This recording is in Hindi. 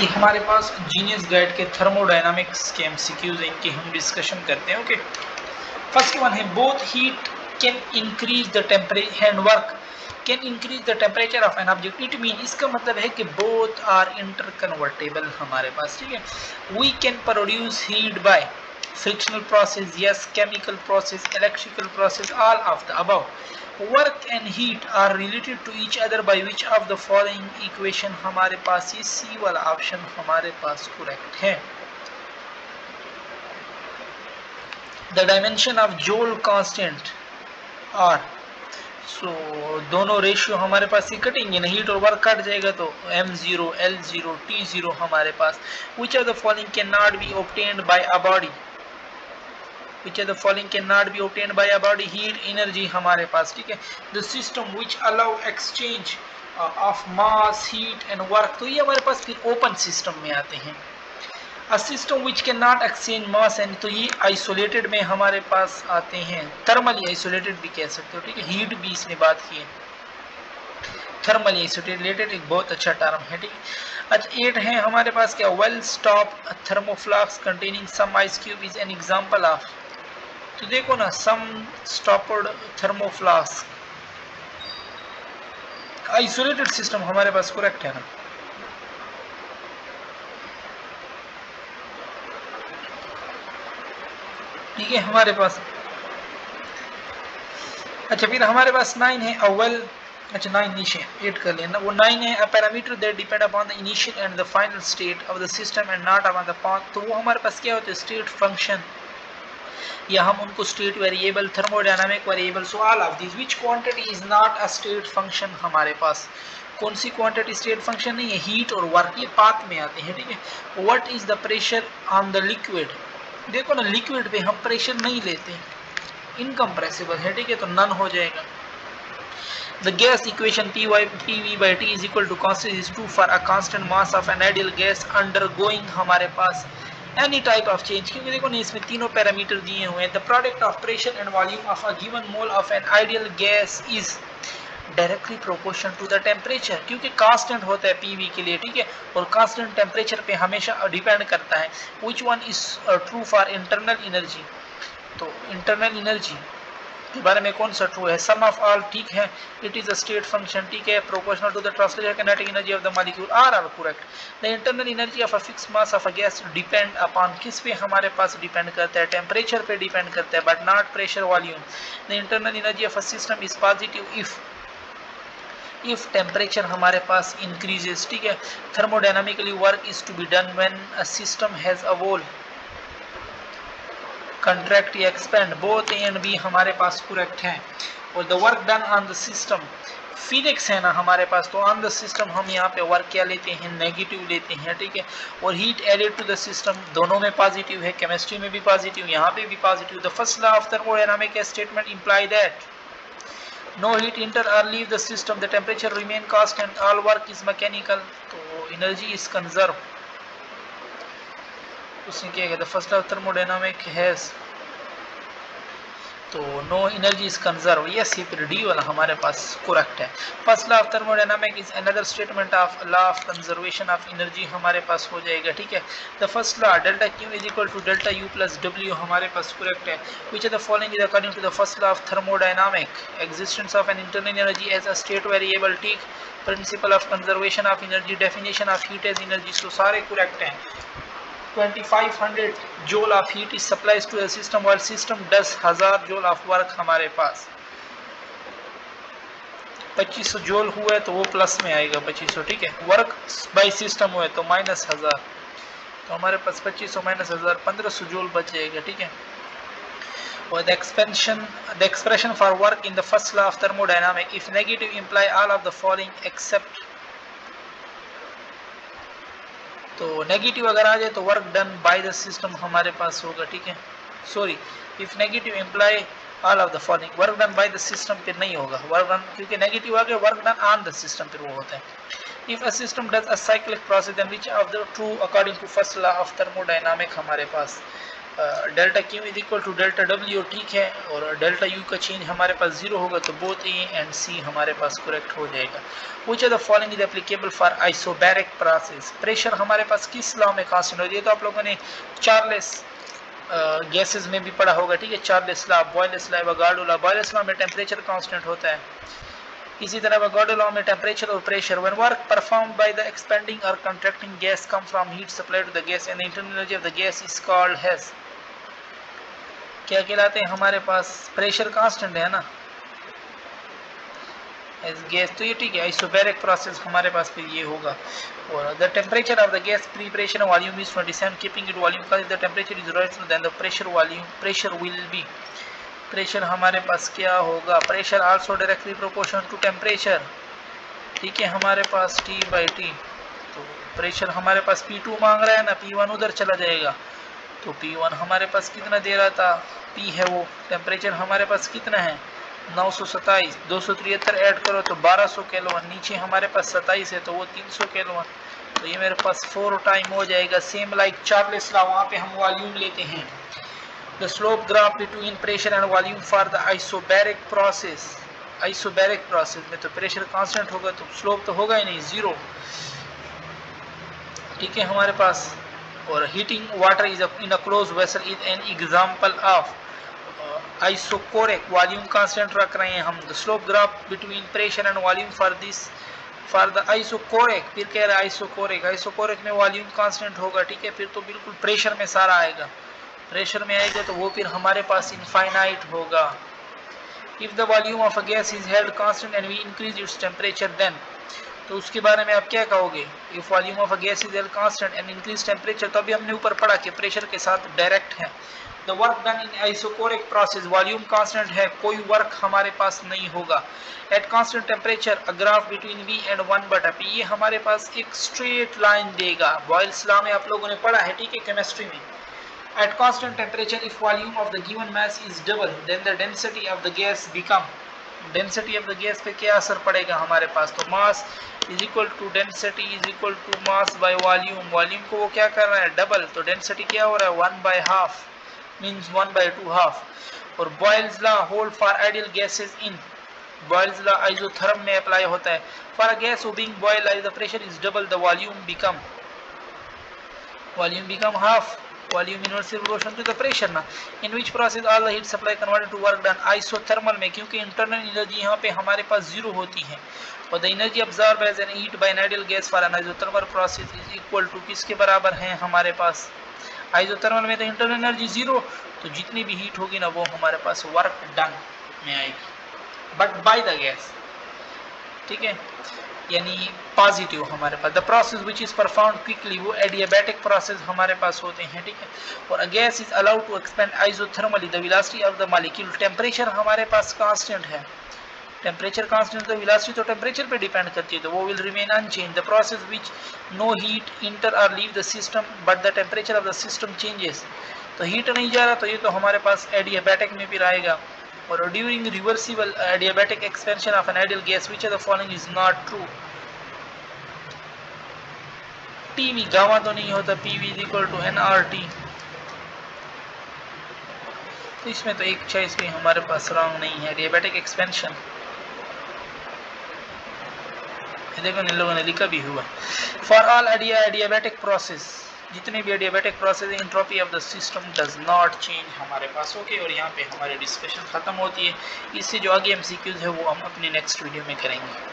ये हमारे पास जीनियस गाइड के थर्मोडायनामिक्स के एमसीक्यूज हैं, इनकी हम डिस्कशन करते हैं। ओके, फर्स्ट वन है both heat can increase the temperature and work can increase the temperature of an object. It mean, इसका मतलब है कि बोथ आर इंटर कन्वर्टेबल हमारे पास, ठीक है। We can produce heat by frictional process, yes, chemical process, electrical process, all of the above. Work and heat are related to each other by which of the following equation हमारे पास ये सी वाला ऑप्शन हमारे पास करेक्ट है। The dimension of joule constant are, so दोनों रेशियो हमारे पास ही कटेंगे ना, हीट और वर्क कट जाएगा तो m0 l0 t0 हमारे पास। Which of the following can not be obtained by a body, which of the following cannot be obtained by a body? Heat energy हमारे पास, ठीक है। the system which allow exchange of mass, heat and work, तो ये हमारे पास फिर ओपन सिस्टम में आते हैं। a system which cannot exchange mass and, तो ये आइसोलेटेड में हमारे पास आते हैं, थर्मली आइसोलेटेड भी कह सकते हो, ठीक है। हीट भी इसमें बात की है, थर्मली आइसोलेटेड एक बहुत अच्छा टर्म है, ठीक है। अच्छा, 8 है हमारे पास क्या, well stop thermoflask containing some ice cube is an example of, तो देखो ना, some stopped thermoflask, isolated system हमारे पास करेक्ट है ना। ठीक है हमारे पास। अच्छा, फिर हमारे पास 9 है अव्वल, अच्छा 9 नीचे 8 कर लेना, वो 9 है अ parameter that depend upon the initial and the final state of the system and not upon the path, तो वो हमारे पास क्या होता है, स्टेट फंक्शन, या हम उनको state variable, thermodynamic variable. So all of this which quantity is not a state function हमारे पास, कौन सी क्वांटिटी स्टेट फंक्शन नहीं है, हीट और वर्क, ये पाथ में आते हैं, ठीक है। What is the pressure on the liquid, देखो ना, लिक्विड पे हम प्रेशर नहीं लेते, इनकम्प्रेसिबल है, ठीक है, तो नन हो जाएगा। The gas equation PV by T is equal to constant is true for a constant mass of an ideal gas undergoing हमारे पास any type of change, क्योंकि देखो ना इसमें तीनों पैरामीटर दिए हुए हैं। The product of pressure and volume of a given mole of an ideal gas is directly proportional to the temperature, क्योंकि कांस्टेंट होता है पीवी के लिए, ठीक है, और कांस्टेंट टेम्परेचर पे हमेशा डिपेंड करता है। Which one is true for internal energy, तो इंटरनल एनर्जी के बारे में कौन सा ट्रू है, सम ऑफ ऑल, ठीक है, it is a state function, ठीक है, proportional to the translation kinetic energy of the molecule, are correct. The internal energy of a fix mass of a gas depend upon, किस पे हमारे पास डिपेंड करता है, टेम्परेचर पे डिपेंड करता है, but not pressure volume. The internal energy of a system is positive if temperature हमारे पास इंक्रीजेस, ठीक है। Thermodynamically work is to be done when a system has a wall, contract या expand, both A and B हमारे पास करेक्ट हैं। और the work done on the system, physics है ना हमारे पास, तो ऑन द सिस्टम हम यहाँ पे वर्क क्या लेते हैं, नेगेटिव लेते हैं, ठीक है। और heat added to the system, दोनों में पॉजिटिव है, केमिस्ट्री में भी पॉजिटिव, यहाँ पे भी positive. The first law of thermodynamic statement imply that no heat enter or leave the system, the temperature remain constant, all work is mechanical, तो energy is conserved, उसने क्या कहता है, फर्स्ट ऑफ थर्मोडायनामिक हैज, तो no energy is conserve, yes, ये फिर डी वाला हमारे पास करेक्ट है। First law of thermodynamic is another statement of law of conservation of energy हमारे पास हो जाएगा, ठीक है। The first law delta Q is equal to delta U plus W हमारे पास करेक्ट है। Which of the following is according to the first law of thermodynamic, existence of an internal energy as a state variable, ठीक, principle of conservation of energy, definition of heat as energy, तो सारे करेक्ट हैं। 2500 joule of heat is supplies to a system while system does 1000 joule of work हमारे पास। 2500 जोल हुआ है तो वो प्लस में आएगा 2500, ठीक है। वर्क बाय सिस्टम हुआ है तो माइनस 1000, तो हमारे पास 2500 माइनस 1000 1500 जोल बच जाएगा, ठीक है। और the expression for work in the first law of thermodynamic, if negative imply all of the following except, तो नेगेटिव अगर आ जाए तो work done by the system हमारे पास होगा, ठीक है। Sorry, if negative imply all of the following, work done by the system पे नहीं होगा, वर्क डन, क्योंकि नेगेटिव आ गया, work done on the system पे वो होता है। If a system does a cyclic process then which of the true according to first law of thermodynamic हमारे पास, delta Q is equal to delta W, ठीक है, और डेल्टा यू का चेंज हमारे पास 0 होगा, तो बोथ ए एंड सी हमारे पास करेक्ट हो जाएगा। Which of the following is applicable for isobaric process? Pressure हमारे पास किस लॉ में कांस्टेंट होती है? तो आप लोगों ने चार्लेस गैसेस में भी पढ़ा होगा, ठीक है, Charles law, Boyle's law, Avogadro law. Boyle's law में टेम्परेचर कांस्टेंट होता है, इसी तरह एवोगाड्रो लॉ में टेम्परेचर और pressure. When work performed by the expanding और contracting gas come from heat supply to the gas and the internal energy of the gas is called has, क्या कहलाते हैं हमारे पास? प्रेशर कांस्टेंट है ना एज गैस, तो ये ठीक है, आइसोबैरिक प्रोसेस हमारे पास फिर ये होगा। और the temperature of the gas preparation volume is 27, keeping it volume because the temperature is riser then the pressure volume, pressure will be, pressure हमारे पास क्या होगा? Pressure also directly proportional to temperature, ठीक है, हमारे पास T/T। तो प्रेशर हमारे पास P2 मांग रहा है ना, P1 उधर चला जाएगा, तो P1 हमारे पास कितना दे रहा था? P है वो। टेम्परेचर हमारे पास कितना है? 927, 273 ऐड करो तो 1200 केल्विन, नीचे हमारे पास 27 है तो वो 300 केल्विन, तो ये मेरे पास 4 टाइम हो जाएगा। सेम लाइक चार्लेस लॉ, वहाँ पे हम वॉल्यूम लेते हैं। The slope graph between pressure and volume for the isobaric process, isobaric process में तो प्रेशर कांस्टेंट होगा तो स्लोप तो होगा ही नहीं, 0, ठीक है हमारे पास। और heating water is in a close vessel is an example of isochoric, volume constant रख रहे हैं हम। The slope graph between pressure and volume for this for the isochoric, फिर कह रहा है आइसोकोरिक, आइसोकोरिक में वॉल्यूम कांस्टेंट होगा, ठीक है, फिर तो बिल्कुल प्रेशर में सारा आएगा, प्रेशर में आएगा तो वो फिर हमारे पास इनफाइनाइट होगा। If the volume of a gas is held constant and we increase its temperature then, तो उसके बारे में आप क्या कहोगे? If volume of a gas is held constant and increase temperature, तो अभी हमने ऊपर पढ़ा कि प्रेशर के साथ डायरेक्ट है। The work done in isochoric process, volume constant है, कोई वर्क हमारे पास नहीं होगा। At constant temperature a graph between V and 1/P, ये हमारे पास एक स्ट्रेट लाइन देगा। बॉयल्स लॉ में आप लोगों ने पढ़ा है, ठीक है, केमिस्ट्री में। At constant temperature, if volume of the given mass is double, then the density of the gas become, density of the gas पे क्या असर पड़ेगा हमारे पास? तो mass is equal to density is equal to mass by volume, volume को वो क्या कर रहा है? डबल, तो density क्या हो रहा है? 1/2 means 1/2 half। और Boyle's law hold for ideal gases in, Boyle's law isotherm में अप्लाई होता है। For a gas being boiled, the pressure is double, the volume become half, volume inversely proportional to the pressure ना। In which process all the heat supply converted to work done, isothermal में, क्योंकि internal energy यहाँ पे हमारे पास 0 होती है, और the energy absorbed as an heat by an ideal gas for an isothermal process is equal to, किसके बराबर है हमारे पास? आइसोथर्मल में तो इंटरनल एनर्जी 0, तो जितनी भी हीट होगी ना वो हमारे पास वर्क डन में आएगी, बट बाय द गैस, ठीक है, यानी पॉजिटिव हमारे पास। The process which is perform quickly, वो एडियाबैटिक प्रोसेस हमारे पास होते हैं, ठीक है। और a gas is allowed to expand isothermally, the velocity of the molecule, temperature हमारे पास कांस्टेंट है, टेम्परेचर कांस्टेंट, तो वेलोसिटी तो टेम्परेचर पे डिपेंड करती है, तो वो will remain unchange. The process which no heat enter or leave the system but the temperature of the system changes, तो हीट नहीं जा रहा, तो ये तो हमारे पास एडियाबैटिक में फिर आएगा। और during reversible adiabatic expansion of an ideal gas which of the following is not true, TV gamma तो नहीं होता, PV is equal to NRT, तो इसमें तो एक चॉइस भी हमारे पास रॉन्ग नहीं है, एडियाबैटिक एक्सपेंशन, देखो इन लोगों ने लिखा भी हुआ। फॉर ऑल एडियाबैटिक प्रोसेस, जितने भी adiabatic process, entropy of the system does not change हमारे पास, ओके। और यहाँ पे हमारी डिस्कशन खत्म होती है, इससे जो आगे MCQs है वो हम अपने नेक्स्ट वीडियो में करेंगे।